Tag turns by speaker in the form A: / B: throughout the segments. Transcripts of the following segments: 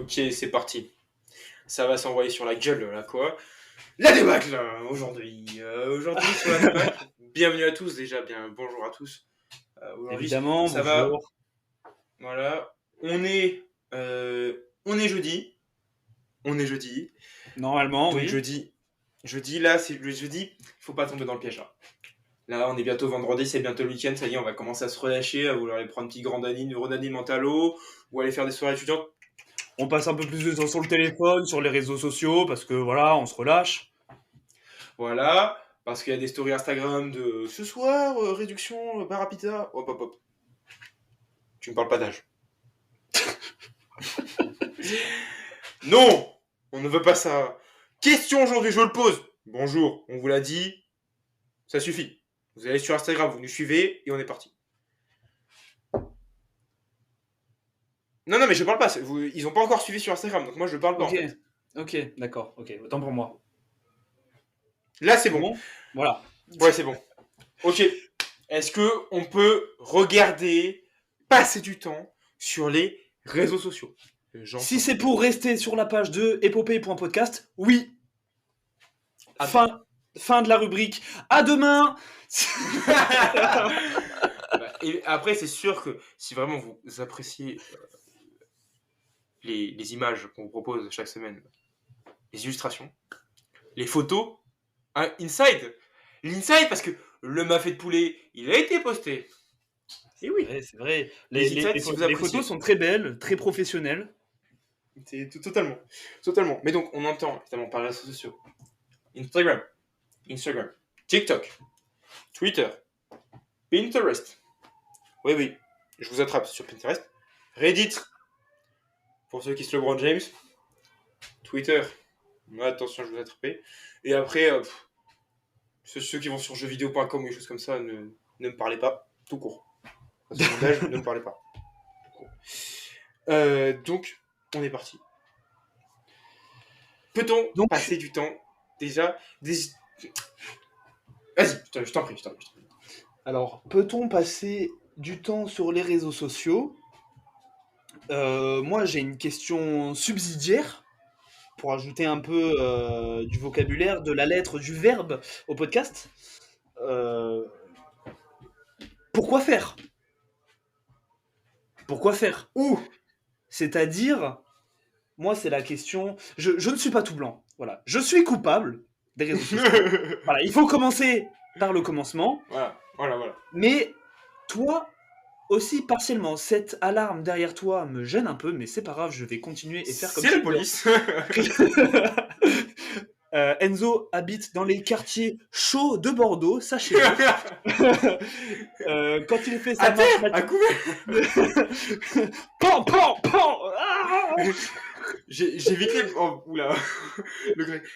A: Ok, c'est parti. Ça va s'envoyer sur la gueule, là, quoi. La débâcle, là, aujourd'hui. Aujourd'hui, sur la débâcle. Bienvenue à tous, déjà. Bonjour à tous. Aujourd'hui,
B: Évidemment,
A: ça va.
B: bonjour.
A: Voilà. On est jeudi. On est jeudi.
B: Normalement,
A: Donc,
B: oui.
A: jeudi, là, c'est le jeudi. Il faut pas tomber dans le piège, là. Là, on est bientôt vendredi, c'est bientôt le week-end. Ça y est, on va commencer à se relâcher, à vouloir aller prendre un petit Grenadine mentalo, ou aller faire des soirées étudiantes.
B: On passe un peu plus de temps sur le téléphone, sur les réseaux sociaux, parce que voilà, on se relâche.
A: Voilà, parce qu'il y a des stories Instagram de ce soir, réduction bar à pizza. Hop, hop, hop. Tu me parles pas d'âge. Non, on ne veut pas ça. Question aujourd'hui, je le pose. Bonjour, on vous l'a dit, ça suffit. Vous allez sur Instagram, vous nous suivez et on est parti. Non, mais je parle pas. Ils ont pas encore suivi sur Instagram, donc moi je parle pas en
B: Ok,
A: fait.
B: ok, d'accord, ok, autant pour moi.
A: Là, c'est
B: C'est
A: bon.
B: bon? Voilà.
A: Ouais, c'est bon. Ok. Est-ce que on peut regarder, passer du temps sur les réseaux sociaux?
B: Si c'est pour rester sur la page de épopée.podcast, oui. Fin de la rubrique. À demain.
A: Et après, c'est sûr que si vraiment vous appréciez les images qu'on vous propose chaque semaine, les illustrations, les photos, hein, l'inside, parce que le mafé de poulet, il a été posté. Et oui,
B: C'est vrai.
A: les insides, si vous
B: Les
A: appréciez.
B: photos sont très belles, très professionnelles.
A: C'est totalement. Mais donc, on entend évidemment par les réseaux sociaux. Instagram, TikTok, Twitter, Pinterest. Oui, je vous attrape sur Pinterest. Reddit, pour ceux qui se LeBron James. Twitter, attention, je vous ai attrapé. Et après, ceux qui vont sur jeuxvideo.com ou des choses comme ça, ne me parlez pas, tout court. Parce que mon âge, ne me parlez pas. Donc, on est parti. Peut-on
B: Donc,
A: passer du temps déjà Vas-y, je t'en prie.
B: alors, peut-on passer du temps sur les réseaux sociaux? Moi, j'ai une question subsidiaire pour ajouter un peu du vocabulaire, de la lettre, du verbe au podcast. Euh, Pourquoi faire? Pourquoi faire?
A: Ouh.
B: C'est-à-dire, moi, c'est la question. Je ne suis pas tout blanc. Voilà, je suis coupable des réseaux sociaux. Voilà, il faut commencer par le commencement.
A: Voilà.
B: Mais toi, aussi partiellement, cette alarme derrière toi me gêne un peu, mais c'est pas grave, je vais continuer et faire comme
A: C'est
B: si
A: la police.
B: Enzo habite dans les quartiers chauds de Bordeaux, sachez-le. Quand il fait sa marche matinale... Pan, pan, pan ah
A: J'évite les... Oh, oula.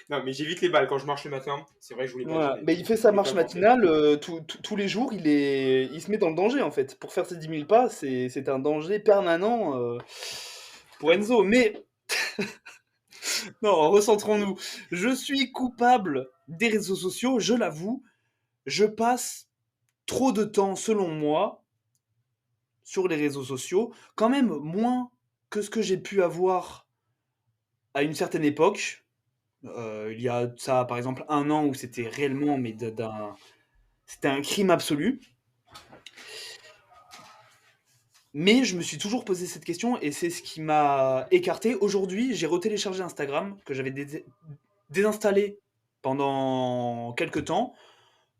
A: Non, mais j'évite les balles quand je marche le matin. C'est vrai que je voulais pas
B: Voilà.
A: dire.
B: Mais il fait sa marche matinale, tous les jours, il se met dans le danger, en fait. Pour faire ses 10 000 pas, c'est un danger permanent pour Enzo. Mais, non, recentrons-nous. Je suis coupable des réseaux sociaux, je l'avoue. Je passe trop de temps, selon moi, sur les réseaux sociaux. Quand même moins que ce que j'ai pu avoir à une certaine époque. Il y a ça, par exemple, 1 an où c'était réellement, mais c'était un crime absolu. Mais je me suis toujours posé cette question et c'est ce qui m'a écarté. Aujourd'hui, j'ai retéléchargé Instagram, que j'avais désinstallé pendant quelques temps,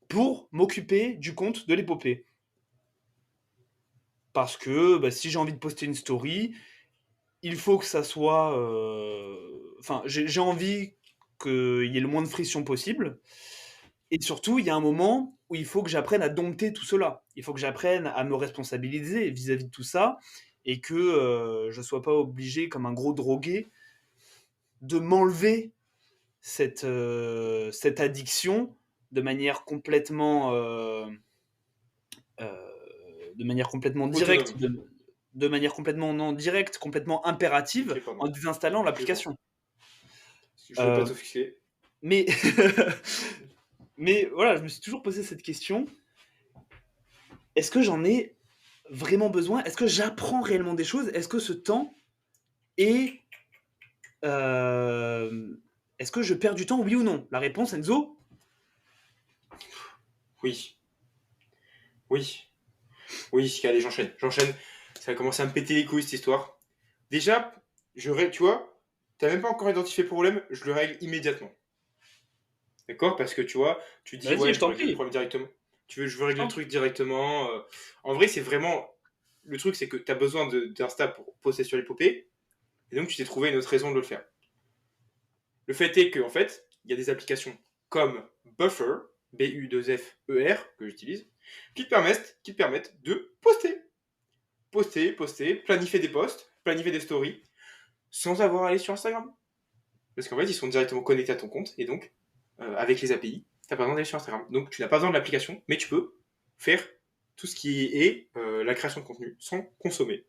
B: pour m'occuper du compte de l'épopée. Parce que si j'ai envie de poster une story, il faut que ça soit... Enfin, j'ai envie qu'il y ait le moins de friction possible. Et surtout, il y a un moment où il faut que j'apprenne à dompter tout cela. Il faut que j'apprenne à me responsabiliser vis-à-vis de tout ça et que je ne sois pas obligé, comme un gros drogué, de m'enlever cette addiction de manière complètement directe, de manière complètement non directe, complètement impérative,
A: Okay,
B: en désinstallant l'application.
A: Je ne veux pas tout fixer.
B: Mais mais voilà, je me suis toujours posé cette question. Est-ce que j'en ai vraiment besoin? Est-ce que j'apprends réellement des choses? Est-ce que ce temps est Est-ce que je perds du temps, oui ou non? La réponse, Enzo?
A: Oui. Oui. Oui, allez, j'enchaîne. J'enchaîne. Ça va commencer à me péter les couilles, cette histoire. Déjà, tu vois, t'as même pas encore identifié le problème, je le règle immédiatement. D'accord? Parce que tu vois, tu dis,
B: Vas-y,
A: ouais,
B: je
A: je veux
B: t'en
A: régler le
B: prie.
A: problème directement. Je veux
B: Je
A: régler le
B: t'en
A: truc
B: prie.
A: directement. En vrai, c'est vraiment. Le truc, c'est que tu as besoin d'Insta pour poster sur l'épopée. Et donc, tu t'es trouvé une autre raison de le faire. Le fait est qu'en fait, il y a des applications comme Buffer, B-U-2-F-E-R, que j'utilise, qui te permettent de poster. Poster, planifier des posts, planifier des stories, sans avoir à aller sur Instagram. Parce qu'en fait, ils sont directement connectés à ton compte, et donc, avec les API, tu n'as pas besoin d'aller sur Instagram. Donc, tu n'as pas besoin de l'application, mais tu peux faire tout ce qui est la création de contenu sans consommer.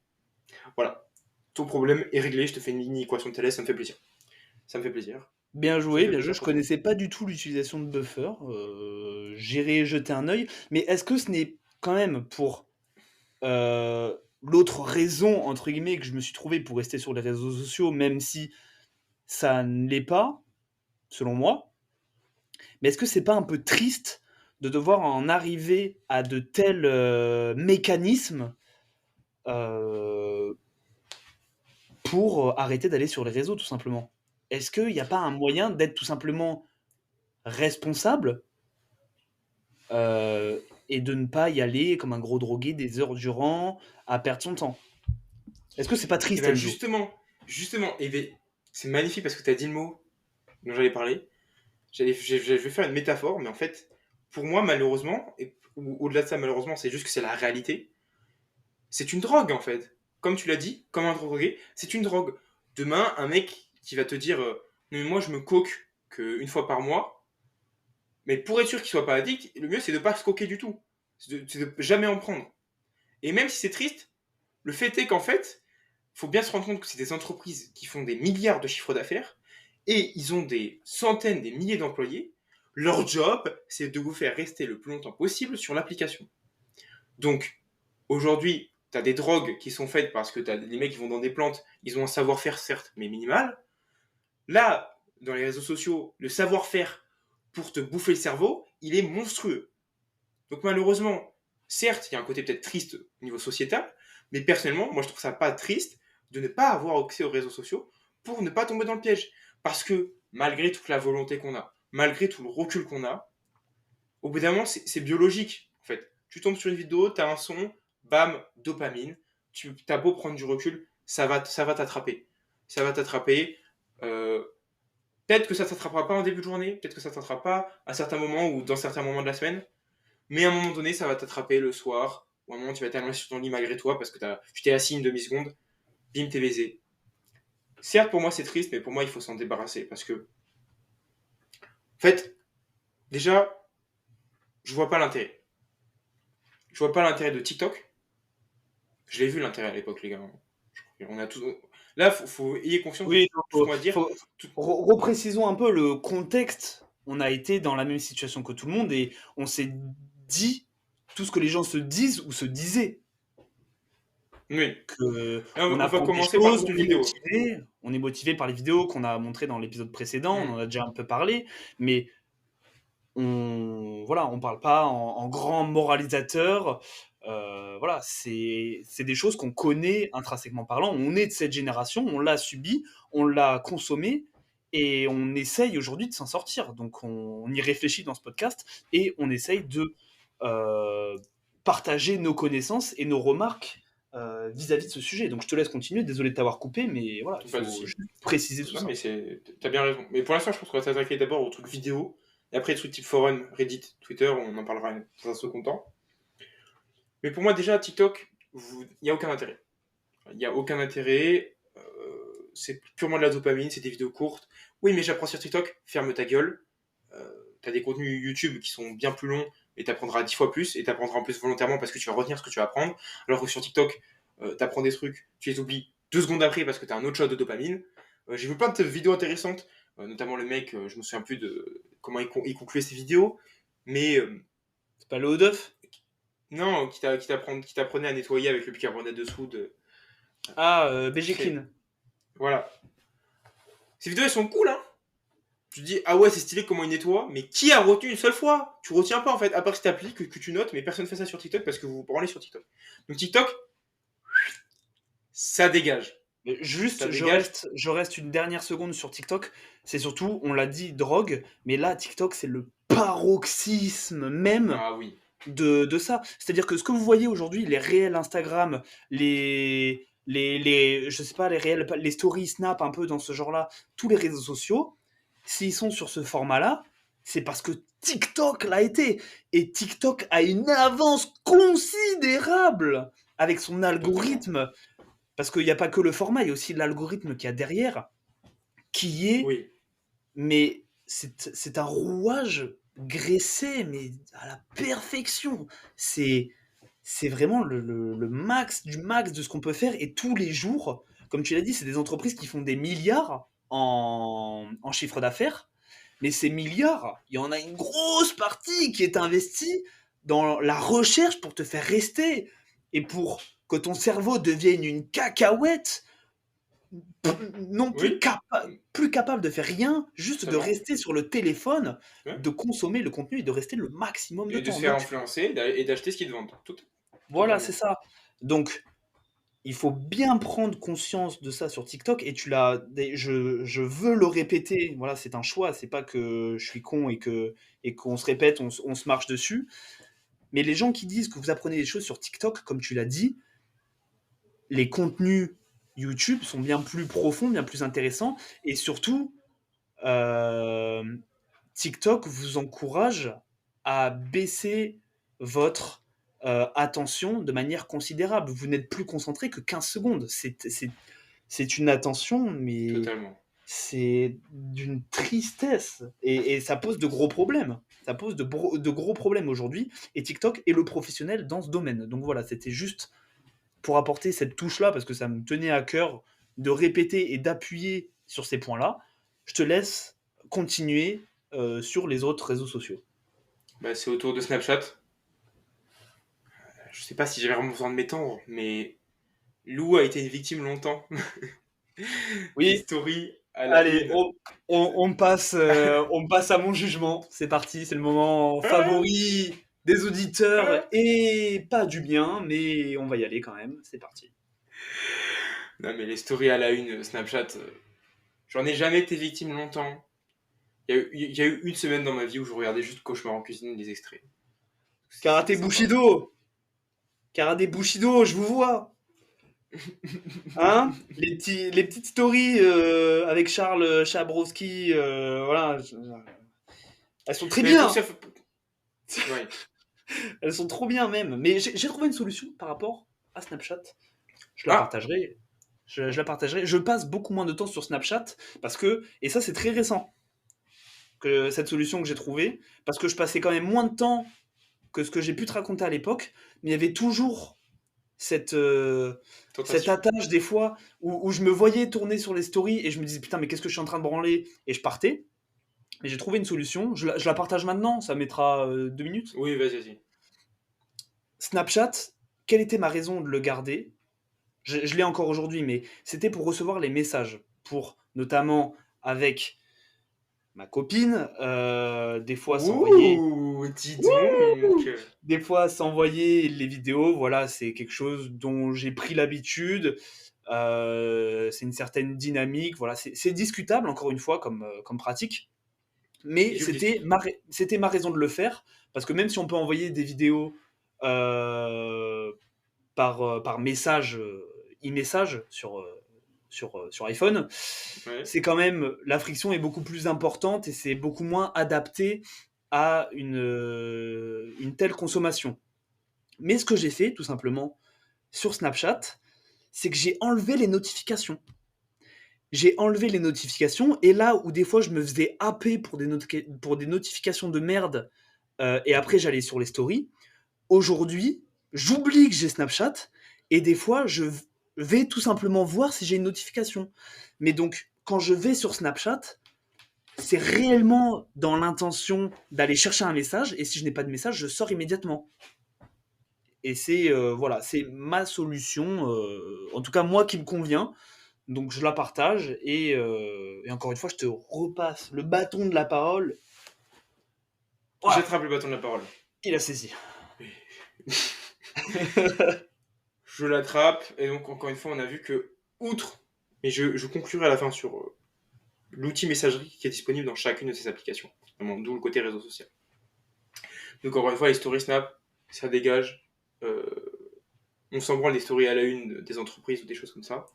A: Voilà. Ton problème est réglé, je te fais une mini équation de Thalès, ça me fait plaisir. Ça me fait plaisir.
B: Bien
A: Ça me
B: joué,
A: fait
B: bien joué.
A: plaisir
B: Je
A: pour toi.
B: connaissais pas du tout l'utilisation de buffer. J'irai jeter un œil. Mais est-ce que ce n'est quand même pour l'autre raison, entre guillemets, que je me suis trouvé pour rester sur les réseaux sociaux, même si ça ne l'est pas, selon moi, mais est-ce que c'est pas un peu triste de devoir en arriver à de tels mécanismes euh, pour arrêter d'aller sur les réseaux, tout simplement? Est-ce qu'il n'y a pas un moyen d'être tout simplement responsable et de ne pas y aller comme un gros drogué des heures durant à perdre son temps? Est-ce que c'est pas
A: Et
B: triste,
A: bien
B: Enzo?
A: justement, et ben, c'est magnifique parce que tu as dit le mot dont j'allais parler. Je vais faire une métaphore, mais en fait, pour moi, malheureusement, et au-delà de ça, malheureusement, c'est juste que c'est la réalité. C'est une drogue, en fait. Comme tu l'as dit, comme un drogué, c'est une drogue. Demain, un mec qui va te dire non, mais moi, je me coque qu'une fois par mois, mais pour être sûr qu'il soit pas addict, le mieux, c'est de pas se coquer du tout. C'est de jamais en prendre. Et même si c'est triste, le fait est qu'en fait, il faut bien se rendre compte que c'est des entreprises qui font des milliards de chiffres d'affaires et ils ont des centaines, des milliers d'employés. Leur job, c'est de vous faire rester le plus longtemps possible sur l'application. Donc, aujourd'hui, tu as des drogues qui sont faites parce que t'as les mecs qui vont dans des plantes, ils ont un savoir-faire certes, mais minimal. Là, dans les réseaux sociaux, le savoir-faire pour te bouffer le cerveau, il est monstrueux. Donc malheureusement, certes, il y a un côté peut-être triste au niveau sociétal, mais personnellement, moi je trouve ça pas triste de ne pas avoir accès aux réseaux sociaux pour ne pas tomber dans le piège. Parce que malgré toute la volonté qu'on a, malgré tout le recul qu'on a, au bout d'un moment, c'est biologique en fait. Tu tombes sur une vidéo, tu as un son, bam, dopamine. Tu as beau prendre du recul, ça va t'attraper. Ça va t'attraper. Euh, Peut-être que ça ne t'attrapera pas en début de journée, peut-être que ça ne t'attrapera pas à certains moments ou dans certains moments de la semaine, mais à un moment donné, ça va t'attraper le soir, ou à un moment, tu vas t'allonger sur ton lit malgré toi parce que tu t'es assis une demi-seconde, bim, t'es baisé. Certes, pour moi, c'est triste, mais pour moi, il faut s'en débarrasser parce que, en fait, déjà, je vois pas l'intérêt. Je vois pas l'intérêt de TikTok. Je l'ai vu l'intérêt à l'époque, les gars. On a tout. Là, faut ayez conscience de
B: Oui,
A: tout ce qu'on va dire. Tout...
B: reprécisons un peu le contexte. On a été dans la même situation que tout le monde et on s'est dit tout ce que les gens se disent ou se disaient.
A: Oui.
B: Que
A: Là,
B: on
A: on va
B: apprend des
A: commencer par
B: choses,
A: une vidéo.
B: on est motivé par les vidéos qu'on a montrées dans l'épisode précédent, on
A: Hmm.
B: en a déjà un peu parlé, mais voilà, on parle pas en grand moralisateur. Voilà, c'est des choses qu'on connaît intrinsèquement parlant. On est de cette génération, on l'a subi, on l'a consommé et on essaye aujourd'hui de s'en sortir. Donc on y réfléchit dans ce podcast et on essaye de euh, partager nos connaissances et nos remarques vis-à-vis de ce sujet. Donc je te laisse continuer, désolé de t'avoir coupé, mais voilà, il
A: Pas de
B: faut
A: soucis.
B: juste préciser tout
A: Non, mais
B: ça.
A: t'as bien raison. Mais pour l'instant, je pense qu'on va s'attaquer d'abord aux trucs vidéo. Et après, les trucs type forum, Reddit, Twitter, on en parlera dans un second temps. Mais pour moi, déjà, TikTok, il n'y a aucun intérêt. Il n'y a aucun intérêt. C'est purement de la dopamine, c'est des vidéos courtes. Oui, mais j'apprends sur TikTok, ferme ta gueule. T'as des contenus YouTube qui sont bien plus longs et t'apprendras 10 fois plus et t'apprendras en plus volontairement parce que tu vas retenir ce que tu vas apprendre. Alors que sur TikTok, t'apprends des trucs, tu les oublies 2 secondes après parce que t'as un autre shot de dopamine. J'ai vu plein de vidéos intéressantes, notamment le mec, je me souviens plus de comment il concluait ses vidéos, mais
B: C'est pas le haut d'œuf.
A: non, qui t'apprenait à nettoyer avec le bicarbonate de soude.
B: Ah, BG
A: Très,
B: Clean.
A: voilà. Ces vidéos, elles sont cool, hein. Tu te dis, ah ouais, c'est stylé comment il nettoie, mais qui a retenu une seule fois? Tu retiens pas en fait, à part cette appli que tu notes, mais personne fait ça sur TikTok parce que vous vous branlez sur TikTok. Donc TikTok, ça dégage.
B: Juste,
A: Ça dégage.
B: je reste une dernière seconde sur TikTok. C'est surtout, on l'a dit, drogue, mais là, TikTok, c'est le paroxysme même
A: Ah oui.
B: de ça. C'est-à-dire que ce que vous voyez aujourd'hui, les réels Instagram, je sais pas, les stories Snap, un peu dans ce genre-là, tous les réseaux sociaux, s'ils sont sur ce format-là, c'est parce que TikTok l'a été. Et TikTok a une avance considérable avec son
A: Totalement.
B: algorithme. Parce qu'il n'y a pas que le format, il y a aussi l'algorithme qu'il y a derrière, qui est,
A: Oui.
B: mais c'est un rouage graissé, mais à la perfection. C'est c'est vraiment le max du max de ce qu'on peut faire. Et tous les jours, comme tu l'as dit, c'est des entreprises qui font des milliards en chiffre d'affaires. Mais ces milliards, il y en a une grosse partie qui est investie dans la recherche pour te faire rester et pour que ton cerveau devienne une cacahuète, non plus,
A: Oui.
B: plus capable de faire rien, juste de
A: Totalement.
B: rester sur le téléphone,
A: Ouais.
B: de consommer le contenu et de rester le maximum de
A: Et de
B: temps.
A: se faire
B: Donc
A: influencer et d'acheter ce qu'ils te vendent.
B: voilà, c'est
A: Totalement.
B: ça. Donc il faut bien prendre conscience de ça sur TikTok et je veux le répéter. Voilà, c'est un choix. C'est pas que je suis con et qu'on se répète, on se marche dessus. Mais les gens qui disent que vous apprenez des choses sur TikTok, comme tu l'as dit, les contenus YouTube sont bien plus profonds, bien plus intéressants. Et surtout, euh, TikTok vous encourage à baisser votre attention de manière considérable. Vous n'êtes plus concentré que 15 secondes. C'est une attention, mais
A: Totalement.
B: c'est d'une tristesse. Et ça pose de gros problèmes. Ça pose de gros problèmes aujourd'hui. Et TikTok est le professionnel dans ce domaine. Donc voilà, c'était juste pour apporter cette touche-là, parce que ça me tenait à cœur de répéter et d'appuyer sur ces points-là. Je te laisse continuer sur les autres réseaux sociaux.
A: Bah, c'est autour de Snapchat. Je sais pas si j'ai vraiment besoin de m'étendre, mais Lou a été une victime longtemps. Des
B: Oui,
A: stories à la
B: allez,
A: une.
B: on passe à mon jugement. C'est parti, c'est le moment
A: Ah,
B: favori des auditeurs
A: ah.
B: et pas du bien, mais on va y aller quand même. C'est parti.
A: Non, mais les stories à la une, Snapchat, j'en ai jamais été victime longtemps. Il y a eu une semaine dans ma vie où je regardais juste Cauchemar en cuisine, des extraits. C'était
B: Karaté
A: sympa.
B: Bushido, Karaté Bushido, je vous vois. Hein? Les petites stories avec Charles Chabrowski, voilà, elles sont très
A: Mais pour
B: bien.
A: ça, ouais.
B: Elles sont trop bien même. Mais j'ai trouvé une solution par rapport à Snapchat. Je la
A: Ah,
B: partagerai. Je la partagerai. Je passe beaucoup moins de temps sur Snapchat parce que, et ça c'est très récent, que cette solution que j'ai trouvée, parce que je passais quand même moins de temps que ce que j'ai pu te raconter à l'époque, mais il y avait toujours cette, cette
A: tentation.
B: attache des fois où je me voyais tourner sur les stories et je me disais putain mais qu'est-ce que je suis en train de branler et je partais. Mais j'ai trouvé une solution, je la partage maintenant, ça mettra 2 minutes.
A: Oui, vas-y, vas-y.
B: Snapchat, quelle était ma raison de le garder? Je l'ai encore aujourd'hui, mais c'était pour recevoir les messages, pour notamment avec ma copine,
A: Ouh, dis donc.
B: des fois s'envoyer les vidéos. Voilà, c'est quelque chose dont j'ai pris l'habitude. C'est une certaine dynamique. Voilà, c'est discutable encore une fois comme pratique, mais
A: Je le discute.
B: c'était ma raison de le faire parce que même si on peut envoyer des vidéos euh, par message, e-message sur iPhone,
A: Ouais.
B: c'est quand même, la friction est beaucoup plus importante et c'est beaucoup moins adapté à une telle consommation. Mais ce que j'ai fait, tout simplement, sur Snapchat, c'est que j'ai enlevé les notifications. J'ai enlevé les notifications et là où des fois je me faisais happer pour des notifications de merde et après j'allais sur les stories, aujourd'hui, j'oublie que j'ai Snapchat et des fois, je vais tout simplement voir si j'ai une notification. Mais donc, quand je vais sur Snapchat, c'est réellement dans l'intention d'aller chercher un message et si je n'ai pas de message, je sors immédiatement. Et c'est voilà, c'est ma solution, en tout cas moi qui me convient. Donc je la partage et encore une fois, je te repasse le bâton de la parole. Voilà,
A: J'attrape le bâton de la parole.
B: il a saisi.
A: Je l'attrape, et donc encore une fois, on a vu que, outre, et je conclurai à la fin sur l'outil messagerie qui est disponible dans chacune de ces applications, d'où le côté réseau social. Donc encore une fois, les stories Snap, ça dégage. On s'en branle des stories à la une des entreprises ou des choses comme ça.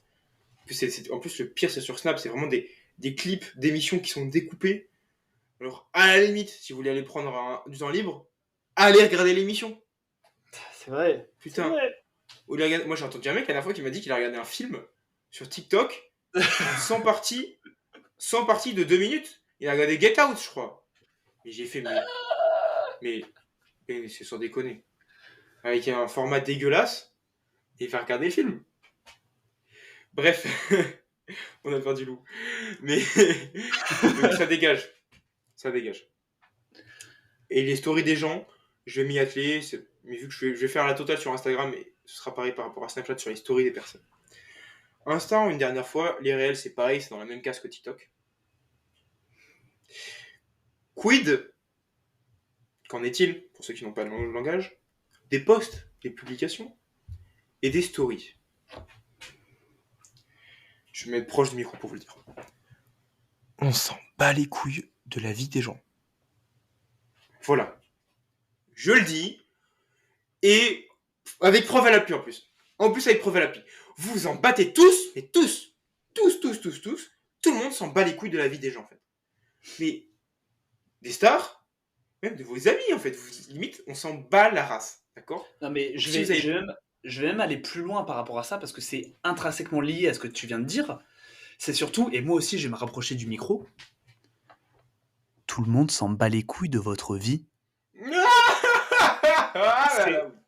A: En plus, le pire, c'est sur Snap, c'est vraiment des clips d'émissions qui sont découpés. Alors, à la limite, si vous voulez aller prendre du temps libre, allez regarder l'émission.
B: C'est vrai.
A: Putain. Moi, j'ai entendu un mec la dernière fois qui m'a dit qu'il a regardé un film sur TikTok, 100 parties de 2 minutes. Il a regardé Get Out, je crois. Et j'ai fait, mais c'est sans déconner. Avec un format dégueulasse, et il va regarder le film. Bref, on a perdu loup. Mais donc, ça dégage. Ça dégage. Et les stories des gens, je vais m'y atteler. Mais vu que je vais faire la totale sur Instagram, et ce sera pareil par rapport à Snapchat sur les stories des personnes. Insta, une dernière fois, les réels, c'est pareil, c'est dans la même case que TikTok. Quid, qu'en est-il, pour ceux qui n'ont pas le langage, des posts, des publications et des stories. Je vais me mettre proche du micro pour vous le dire. On s'en bat les couilles de la vie des gens. Voilà. Je le dis, et avec preuve à l'appui en plus. En plus avec preuve à l'appui. Vous vous en battez tous, mais tous. Tout le monde s'en bat les couilles de la vie des gens en fait. Mais des stars, même de vos amis en fait. Limite, on s'en bat la race. D'accord?
B: Non, mais
A: Donc,
B: je vais même aller plus loin par rapport à ça parce que c'est intrinsèquement lié à ce que tu viens de dire. C'est surtout, et moi aussi je vais me rapprocher du micro, tout le monde s'en bat les couilles de votre vie.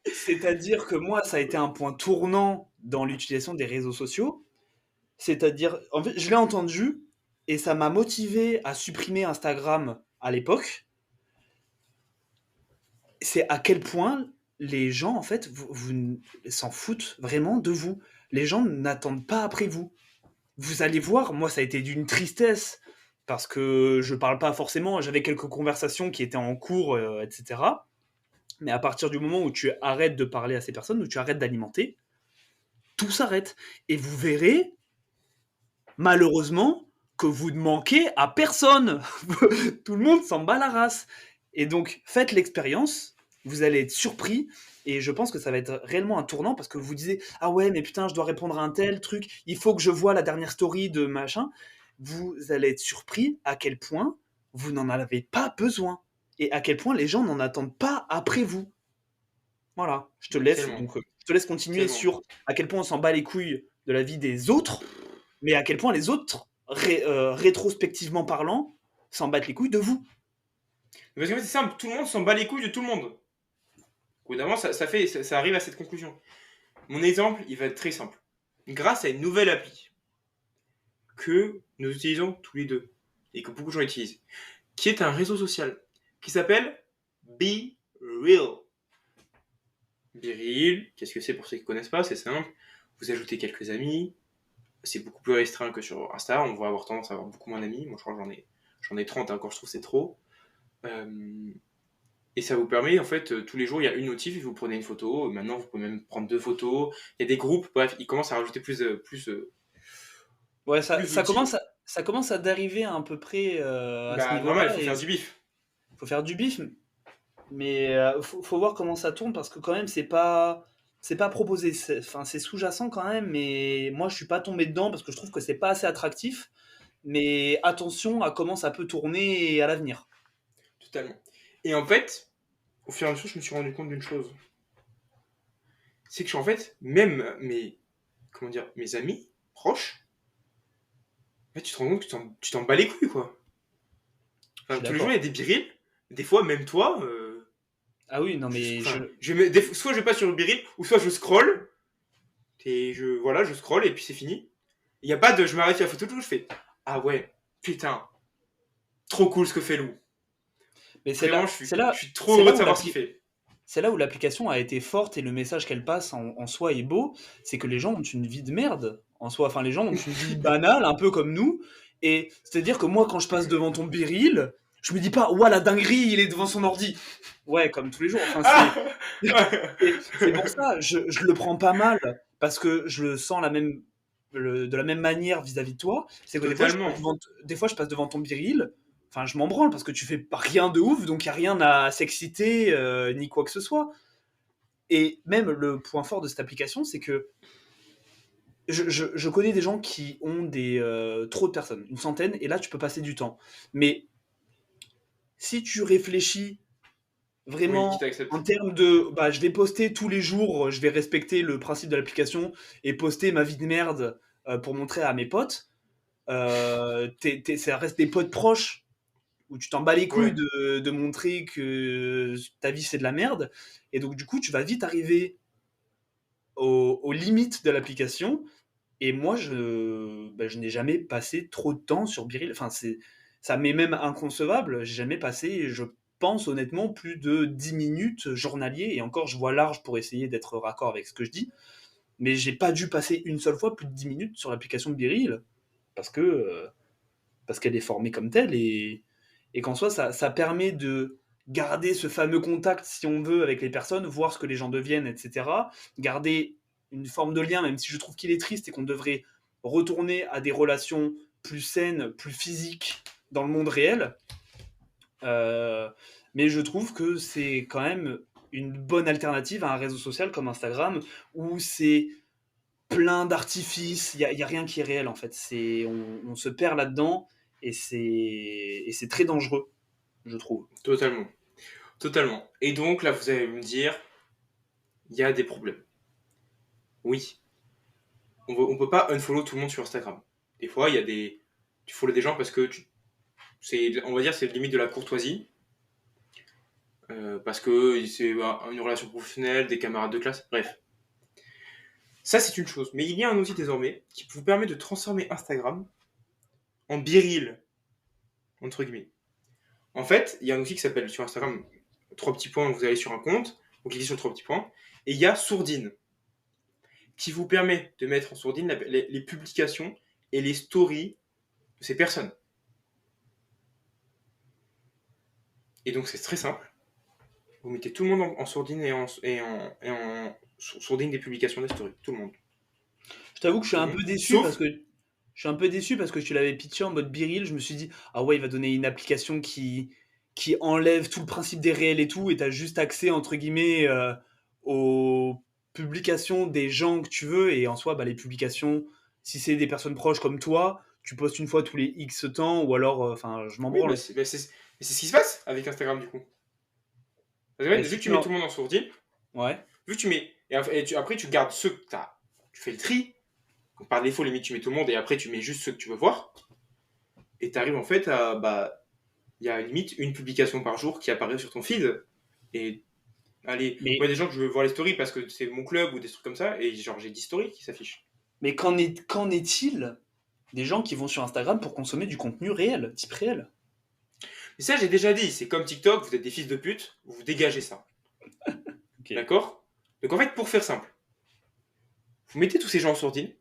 B: C'est-à-dire que moi, ça a été un point tournant dans l'utilisation des réseaux sociaux. C'est-à-dire, en fait, je l'ai entendu et ça m'a motivé à supprimer Instagram à l'époque. C'est à quel point les gens, en fait, vous s'en foutent vraiment de vous. Les gens n'attendent pas après vous. Vous allez voir, moi, ça a été d'une tristesse parce que je parle pas forcément. J'avais quelques conversations qui étaient en cours, etc. Mais à partir du moment où tu arrêtes de parler à ces personnes, où tu arrêtes d'alimenter, tout s'arrête. Et vous verrez, malheureusement, que vous ne manquez à personne. Tout le monde s'en bat la race. Et donc, faites l'expérience, vous allez être surpris, et je pense que ça va être réellement un tournant, parce que vous disiez « Ah ouais, mais putain, je dois répondre à un tel truc, il faut que je voie la dernière story de machin », vous allez être surpris à quel point vous n'en avez pas besoin, et à quel point les gens n'en attendent pas après vous. Voilà, je te laisse, je te laisse continuer sur à quel point on s'en bat les couilles de la vie des autres, mais à quel point les autres, rétrospectivement parlant, s'en battent les couilles de vous.
A: Parce que c'est simple, tout le monde s'en bat les couilles de tout le monde. Évidemment, ça arrive à cette conclusion. Mon exemple, il va être très simple. Grâce à une nouvelle appli que nous utilisons tous les deux et que beaucoup de gens utilisent, qui est un réseau social qui s'appelle Be Real. Be Real, qu'est-ce que c'est pour ceux qui ne connaissent pas? C'est simple. Vous ajoutez quelques amis. C'est beaucoup plus restreint que sur Insta. On va avoir tendance à avoir beaucoup moins d'amis. Moi, je crois que j'en ai 30 encore, je trouve que c'est trop. Et ça vous permet, en fait, tous les jours, il y a une notif, et vous prenez une photo. Maintenant, vous pouvez même prendre 2 photos. Il y a des groupes, bref, ils commencent à rajouter plus
B: ouais, ça commence à dériver à peu près à ce niveau-là.
A: Normal, il faut faire du bif.
B: Il faut faire du bif, mais faut voir comment ça tourne, parce que quand même, c'est pas proposé. C'est sous-jacent quand même, mais moi, je suis pas tombé dedans parce que je trouve que c'est pas assez attractif. Mais attention à comment ça peut tourner à l'avenir.
A: Totalement. Et en fait, au fur et à mesure, je me suis rendu compte d'une chose. C'est que, en fait, même mes amis proches, en fait, tu te rends compte que tu t'en bats les couilles, quoi. Enfin, tous les jours, il y a des birils. Des fois, même toi.
B: Ah oui, non, mais.
A: Soit je passe sur le biril, ou soit je scroll. Et je scroll, et puis c'est fini. Il n'y a pas de je m'arrête à la photo, tout, je fais ah ouais, putain, trop cool ce que fait Lou.
B: Mais c'est là,
A: je suis trop heureux de savoir ce qu'il fait.
B: c'est là où l'application a été forte et le message qu'elle passe en soi est beau, c'est que les gens ont une vie de merde en soi. Enfin, les gens ont une vie banale, un peu comme nous. Et c'est-à-dire que moi, quand je passe devant ton biril, je me dis pas, ouah, la dinguerie, il est devant son ordi. Ouais, comme tous les jours. Enfin,
A: Ah.
B: c'est pour ça, je le prends pas mal, parce que je le sens de la même manière vis-à-vis de toi. C'est que
A: Totalement.
B: des fois, je passe devant ton biril, enfin, je m'en branle parce que tu fais rien de ouf, donc il n'y a rien à s'exciter, ni quoi que ce soit. Et même le point fort de cette application, c'est que je connais des gens qui ont trop de personnes, une centaine, et là, tu peux passer du temps. Mais si tu réfléchis
A: Oui, qui
B: vraiment en
A: t'accepte.
B: termes de bah, je vais poster tous les jours, je vais respecter le principe de l'application et poster ma vie de merde pour montrer à mes potes, ça reste des potes proches où tu t'en bats les couilles
A: Ouais,
B: de montrer que ta vie c'est de la merde. Et donc, du coup, tu vas vite arriver aux limites de l'application. Et moi, je n'ai jamais passé trop de temps sur Biril. Enfin, ça m'est même inconcevable. J'ai jamais passé, je pense honnêtement, plus de 10 minutes journalier. Et encore, je vois large pour essayer d'être raccord avec ce que je dis. Mais j'ai pas dû passer une seule fois plus de 10 minutes sur l'application de Biril. Parce que, parce qu'elle est formée comme telle. Et qu'en soi, ça permet de garder ce fameux contact, si on veut, avec les personnes, voir ce que les gens deviennent, etc. Garder une forme de lien, même si je trouve qu'il est triste et qu'on devrait retourner à des relations plus saines, plus physiques dans le monde réel. Euh, mais je trouve que c'est quand même une bonne alternative à un réseau social comme Instagram, où c'est plein d'artifices, il y a rien qui est réel en fait. On se perd là-dedans et c'est très dangereux, je trouve.
A: totalement. Totalement. Et donc, là, vous allez me dire, il y a des problèmes. Oui. On peut pas unfollow tout le monde sur Instagram. Des fois, il y a des. Tu follow des gens parce que on va dire, c'est limite de la courtoisie. Parce que c'est une relation professionnelle, des camarades de classe, bref. Ça, c'est une chose. Mais il y a un outil désormais qui vous permet de transformer Instagram en biril, entre guillemets. En fait, il y a un outil qui s'appelle sur Instagram, trois petits points, vous allez sur un compte, vous cliquez sur trois petits points, et il y a Sourdine, qui vous permet de mettre en sourdine les publications et les stories de ces personnes. Et donc c'est très simple. Vous mettez tout le monde en sourdine et en sourdine des publications des stories. Tout le monde.
B: Je t'avoue que je suis
A: Tout
B: un
A: le monde.
B: peu déçu parce
A: Sauf.
B: que tu l'avais pitché en mode biril. Je me suis dit, ah ouais, il va donner une application qui enlève tout le principe des réels et tout, et t'as juste accès, entre guillemets, aux publications des gens que tu veux, et en soi, bah, les publications, si c'est des personnes proches comme toi, tu postes une fois tous les X temps, ou alors, enfin, je m'en
A: Oui,
B: branle.
A: c'est ce qui se passe avec Instagram du coup. Parce que,
B: Mais
A: vu
B: si
A: que tu
B: tu
A: mets
B: en...
A: tout le monde en sourdine,
B: Ouais.
A: vu que tu mets. Après, tu gardes ceux que tu as. Tu fais le tri. Donc, par défaut, limite, tu mets tout le monde et après, tu mets juste ceux que tu veux voir. Et tu arrives en fait à. Bah, il y a limite une publication par jour qui apparaît sur ton feed. Et allez, moi, il y a
B: Mais,
A: des gens que je veux voir les stories parce que c'est mon club ou des trucs comme ça. Et genre, j'ai 10 stories qui s'affichent.
B: mais qu'en est-il des gens qui vont sur Instagram pour consommer du contenu réel, type réel?
A: Mais ça, j'ai déjà dit. C'est comme TikTok, vous êtes des fils de pute, vous dégagez ça.
B: Ok.
A: D'accord. Donc en fait, pour faire simple, vous mettez tous ces gens en sourdine.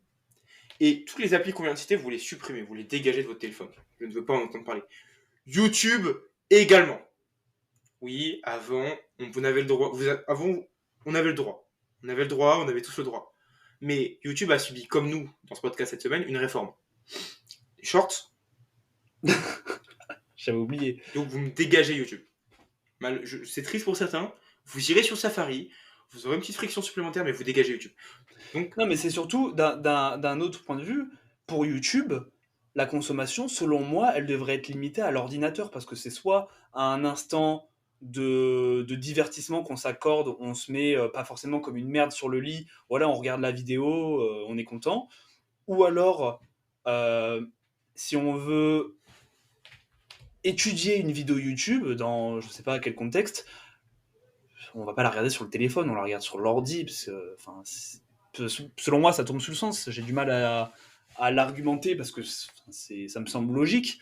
A: Et toutes les applis qu'on vient de citer, vous les supprimez, vous les dégagez de votre téléphone. Je ne veux pas en entendre parler. YouTube également. Oui, avant, vous n'avez le droit. Avant, on avait le droit. On avait le droit, on avait tous le droit. Mais YouTube a subi, comme nous, dans ce podcast cette semaine, une réforme. Les shorts,
B: J'avais oublié.
A: donc vous me dégagez YouTube. C'est triste pour certains. Vous irez sur Safari, vous aurez une petite friction supplémentaire, mais vous dégagez YouTube. Donc,
B: Non, mais c'est surtout d'un autre point de vue, pour YouTube, la consommation, selon moi, elle devrait être limitée à l'ordinateur parce que c'est soit à un instant de divertissement qu'on s'accorde, on se met pas forcément comme une merde sur le lit, voilà, on regarde la vidéo, on est content, ou alors euh, si on veut étudier une vidéo YouTube dans je sais pas quel contexte, on va pas la regarder sur le téléphone, on la regarde sur l'ordi, parce que, enfin, selon moi, ça tombe sous le sens. J'ai du mal à l'argumenter parce que ça me semble logique.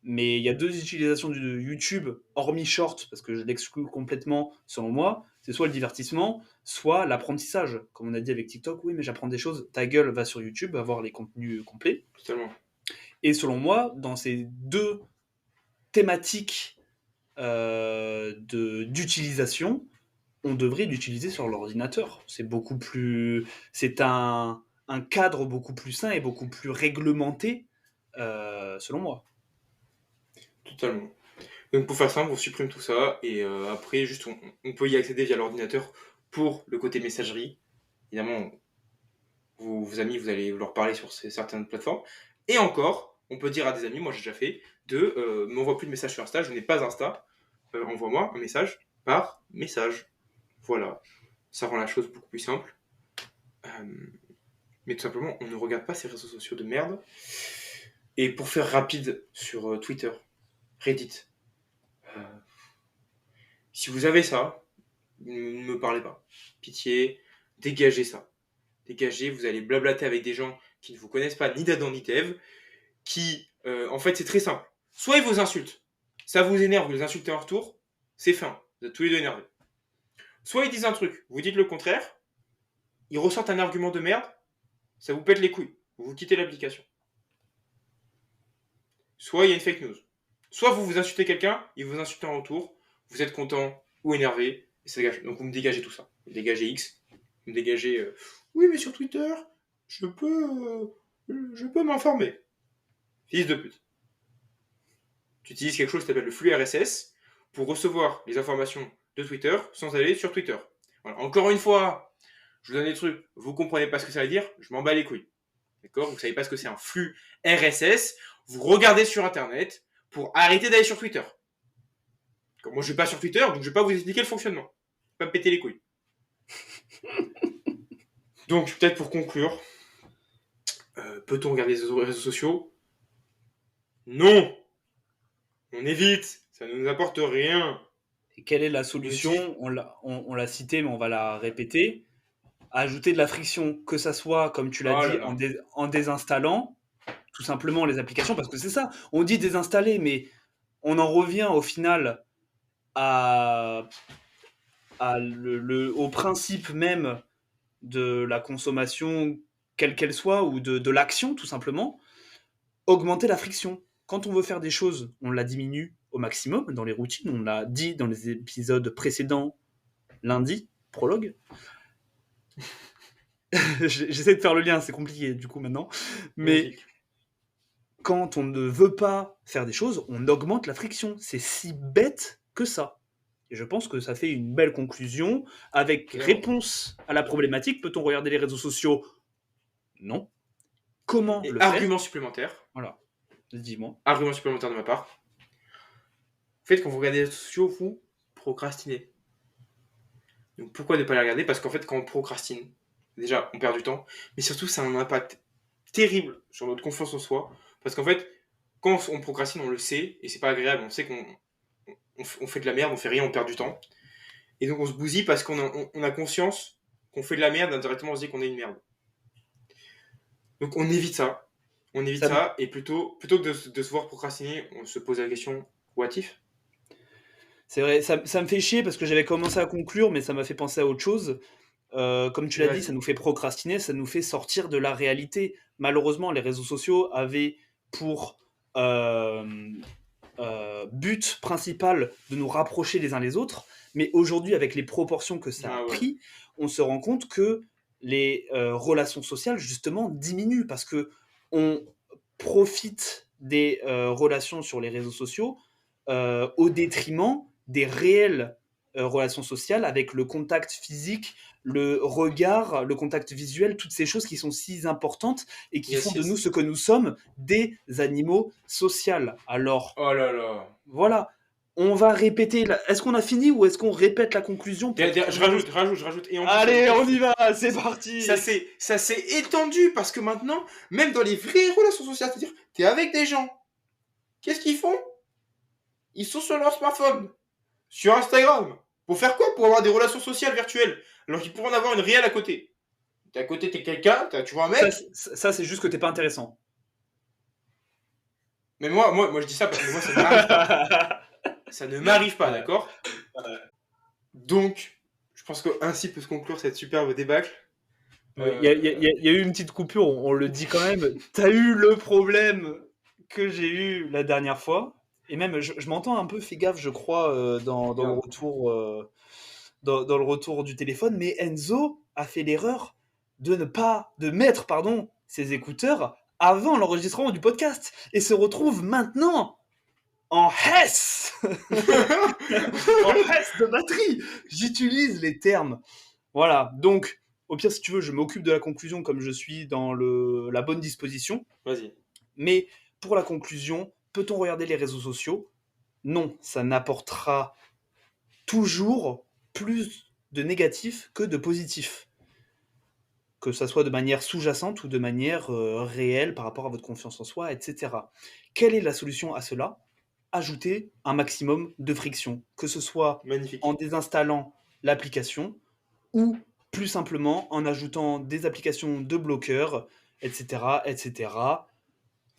B: Mais il y a deux utilisations de YouTube, hormis Short, parce que je l'exclus complètement, selon moi. C'est soit le divertissement, soit l'apprentissage. Comme on a dit avec TikTok, oui, mais j'apprends des choses. Ta gueule, va sur YouTube, va voir les contenus complets.
A: Totalement.
B: Et selon moi, dans ces deux thématiques d'utilisation, on devrait l'utiliser sur l'ordinateur. C'est beaucoup plus. C'est un cadre beaucoup plus sain et beaucoup plus réglementé, selon moi.
A: Totalement. Donc pour faire simple, on supprime tout ça et après juste on peut y accéder via l'ordinateur pour le côté messagerie. Évidemment, vos amis, vous allez leur parler sur certaines plateformes. Et encore, on peut dire à des amis, moi j'ai déjà fait, de m'envoie plus de messages sur Insta, je n'ai pas Insta, envoie-moi un message par message. Voilà, ça rend la chose beaucoup plus simple. Mais tout simplement, on ne regarde pas ces réseaux sociaux de merde. Et pour faire rapide sur Twitter, Reddit, si vous avez ça, ne me parlez pas. Pitié, dégagez ça. Dégagez, vous allez blablater avec des gens qui ne vous connaissent pas ni d'Adam ni d'Ève, qui, en fait, c'est très simple. Soit ils vous insultent, ça vous énerve, vous les insultez en retour, c'est fin, vous êtes tous les deux énervés. Soit ils disent un truc, vous dites le contraire, ils ressortent un argument de merde, ça vous pète les couilles, vous quittez l'application. Soit il y a une fake news. Soit vous vous insultez quelqu'un, il vous insulte en retour, vous êtes content ou énervé, et ça dégage. Donc vous me dégagez tout ça. Vous me dégagez X, vous me dégagez oui mais sur Twitter, je peux m'informer. Fils de pute. Tu utilises quelque chose qui s'appelle le flux RSS pour recevoir les informations de Twitter sans aller sur Twitter. Voilà. Encore une fois, je vous donne des trucs, vous comprenez pas ce que ça veut dire, je m'en bats les couilles. D'accord? Vous savez pas ce que c'est un flux RSS, vous regardez sur Internet pour arrêter d'aller sur Twitter. Comme moi je vais pas sur Twitter, donc je vais pas vous expliquer le fonctionnement. Pas me péter les couilles. Donc peut-être pour conclure, peut-on regarder les réseaux sociaux? Non. On évite, ça ne nous apporte rien.
B: Et quelle est la solution? On l'a cité, mais on va la répéter. Ajouter de la friction, que ça soit, comme tu l'as
A: Oh là
B: dit,
A: là.
B: en désinstallant tout simplement les applications, parce que c'est ça, on dit désinstaller, mais on en revient au final à, au principe même de la consommation, quelle qu'elle soit, ou de l'action, tout simplement, augmenter la friction. Quand on veut faire des choses, on la diminue au maximum dans les routines, on l'a dit dans les épisodes précédents, lundi, prologue. J'essaie de faire le lien, c'est compliqué du coup maintenant. Mais
A: Magnifique.
B: quand on ne veut pas faire des choses, on augmente la friction. C'est si bête que ça. Et je pense que ça fait une belle conclusion avec
A: Clairement.
B: réponse à la problématique. Peut-on regarder les réseaux sociaux? Non. Comment
A: Et
B: le faire?
A: argument supplémentaire.
B: Voilà. Dis-moi.
A: Argument supplémentaire de ma part. En fait, quand vous regardez les réseaux sociaux, vous procrastinez. Donc pourquoi ne pas les regarder? Parce qu'en fait, quand on procrastine, déjà, on perd du temps, mais surtout, ça a un impact terrible sur notre confiance en soi. Parce qu'en fait, quand on procrastine, on le sait, et c'est pas agréable. On sait qu'on fait de la merde, on fait rien, on perd du temps. Et donc on se bousille parce qu'on a conscience qu'on fait de la merde, indirectement on se dit qu'on est une merde. Donc on évite ça. On évite
B: Ça me-
A: ça, et plutôt que de se voir procrastiner, on se pose la question, what if?
B: C'est vrai, ça me fait chier parce que j'avais commencé à conclure, mais ça m'a fait penser à autre chose. Comme tu l'as dit, ça
A: Vas-y.
B: nous fait procrastiner, ça nous fait sortir de la réalité. Malheureusement, les réseaux sociaux avaient pour but principal de nous rapprocher les uns les autres, mais aujourd'hui, avec les proportions que ça a
A: Ah ouais.
B: pris, on se rend compte que les relations sociales, justement, diminuent parce que on profite des relations sur les réseaux sociaux au détriment des réelles relations sociales avec le contact physique, le regard, le contact visuel, toutes ces choses qui sont si importantes et qui font
A: Yes,
B: de nous
A: yes.
B: ce que nous sommes, des animaux sociaux. Alors,
A: Oh là là.
B: voilà, on va répéter. Est-ce qu'on a fini ou est-ce qu'on répète la conclusion pour
A: Je
B: terminer?
A: rajoute. Et en plus,
B: Allez,
A: en
B: on
A: plus,
B: y va, c'est parti.
A: ça s'est étendu parce que maintenant, même dans les vraies relations sociales, c'est-à-dire, t'es avec des gens. Qu'est-ce qu'ils font? Ils sont sur leur smartphone, sur Instagram. Pour faire quoi? Pour avoir des relations sociales virtuelles. Alors qu'ils pourraient en avoir une réelle à côté. T'es à côté, t'es quelqu'un, tu vois un
B: Ça,
A: mec.
B: ça, c'est juste que t'es pas intéressant.
A: Mais moi, je dis ça parce que moi, ça ne m'arrive pas. Ça ne m'arrive pas, d'accord? Donc, je pense qu'ainsi peut se conclure cette superbe débâcle.
B: Il y a eu une petite coupure, on le dit quand même. T'as eu le problème que j'ai eu la dernière fois. Et même, je m'entends un peu, fais gaffe, je crois, dans le retour, dans le retour du téléphone. Mais Enzo a fait l'erreur de mettre, pardon, ses écouteurs avant l'enregistrement du podcast. Et se retrouve maintenant en Hess en Hess de batterie. J'utilise les termes. Voilà, donc, au pire, si tu veux, je m'occupe de la conclusion comme je suis dans la bonne disposition.
A: Vas-y.
B: Mais pour la conclusion, peut-on regarder les réseaux sociaux? Non, ça n'apportera toujours plus de négatif que de positif. Que ça soit de manière sous-jacente ou de manière réelle par rapport à votre confiance en soi, etc. Quelle est la solution à cela? Ajouter un maximum de friction, que ce soit
A: Magnifique.
B: en désinstallant l'application ou plus simplement en ajoutant des applications de bloqueurs, etc., etc.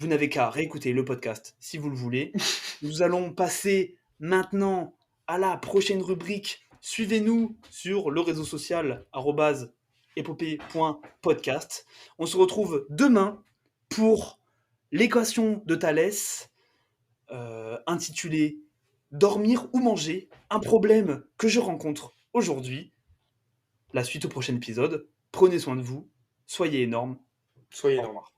B: Vous n'avez qu'à réécouter le podcast si vous le voulez. Nous allons passer maintenant à la prochaine rubrique. Suivez-nous sur le réseau social @épopée.podcast. On se retrouve demain pour l'équation de Thalès intitulée Dormir ou manger, un problème que je rencontre aujourd'hui. La suite au prochain épisode. Prenez soin de vous, soyez énormes.
A: Soyez
B: Au
A: énorme.
B: revoir.